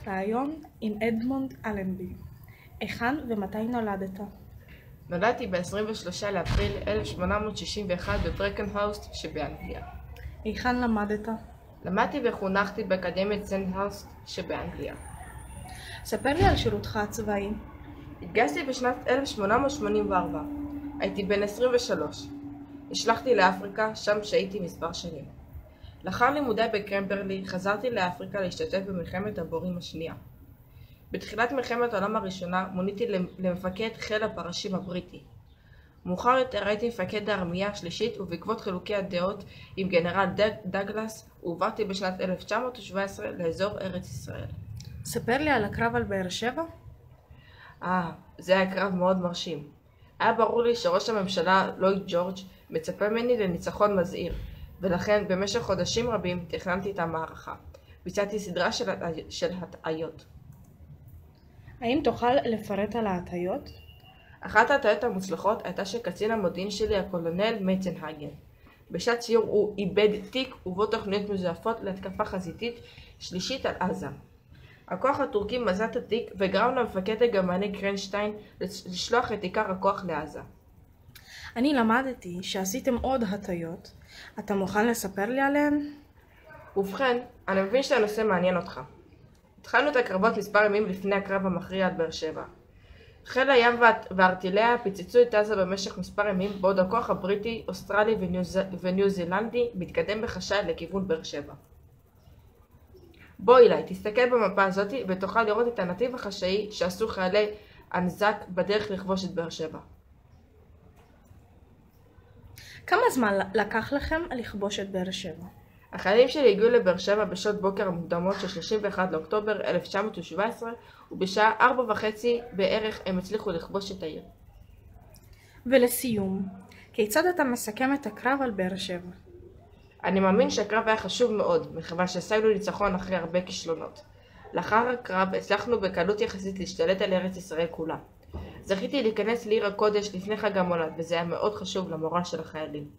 ראיון עם אדמונד אלנבי. היכן ומתי נולדת? נולדתי ב-23 לאפריל 1861 בברקנהאוסט שבאנגליה. היכן למדת? למדתי וחונכתי באקדמיית סנדהרסט שבאנגליה. ספר לי על שירותך הצבאי. התגייסתי בשנת 1884. הייתי בן 23. נשלחתי לאפריקה, שם שהיתי מספר שנים. לאחר לימודיי בקמברלי חזרתי לאפריקה להשתתף במלחמת הבורים השנייה. בתחילת מלחמת העולם הראשונה מוניתי למפקד חיל הפרשים הבריטי. מאוחר יותר הייתי מפקד הארמייה השלישית, ובעקבות חילוקי הדעות עם גנרל דגלס הועברתי בשנת 1917 לאזור ארץ ישראל. ספר לי על הקרב על באר שבע. זה היה קרב מאוד מרשים. היה ברור לי שראש הממשלה לויד ג'ורג' מצפה ממני לניצחון מזהיר, ולכן במשך חודשים רבים תכננתי את המערכה. ביצעתי סדרה של הטעיות. האם תוכל לפרט על ההטיות? אחת ההטעיות המוצלחות הייתה שקצין המודיעין שלי, הקולונל מצנהייגן. בשעת סיור הוא איבד תיק ובו תוכניות מזויפות להתקפה חזיתית שלישית על עזה. הכוח הטורקי מצא את התיק וגרם למפקד הגרמני קרנשטיין לשלוח את עיקר הכוח לעזה. אני למדתי שעשיתם עוד הטיות. אתה מוכן לספר לי עליהן? ובכן, אני מבין שהנושא מעניין אותך. התחלנו את הקרבות מספר ימים לפני הקרב המכריע על באר שבע. חיל הים והארטילריה פיצצו את עזה במשך מספר ימים, בעוד הכוח הבריטי, אוסטרלי וניו זילנדי מתקדם בחשאי לכיוון באר שבע. בוא אילי, תסתכל במפה הזאת ותוכל לראות את הנתיב החשאי שעשו חיילי אנזק בדרך לכבוש את באר שבע. כמה זמן לקח לכם לכבוש את באר שבע? החיילים שלי הגיעו לבאר שבע בשעות בוקר המוקדמות של 31 לאוקטובר 1917, ובשעה 4:30 בערך הם הצליחו לכבוש את העיר. ולסיום, כיצד אתה מסכם את הקרב על באר שבע? אני מאמין שהקרב היה חשוב מאוד, מכיוון שהשגנו ניצחון אחרי הרבה כישלונות. לאחר הקרב הצלחנו בקלות יחסית להשתלט על ארץ ישראל כולה. זכיתי להיכנס לעיר הקודש לפני חג המולד, וזה היה מאוד חשוב למורל של החיילים.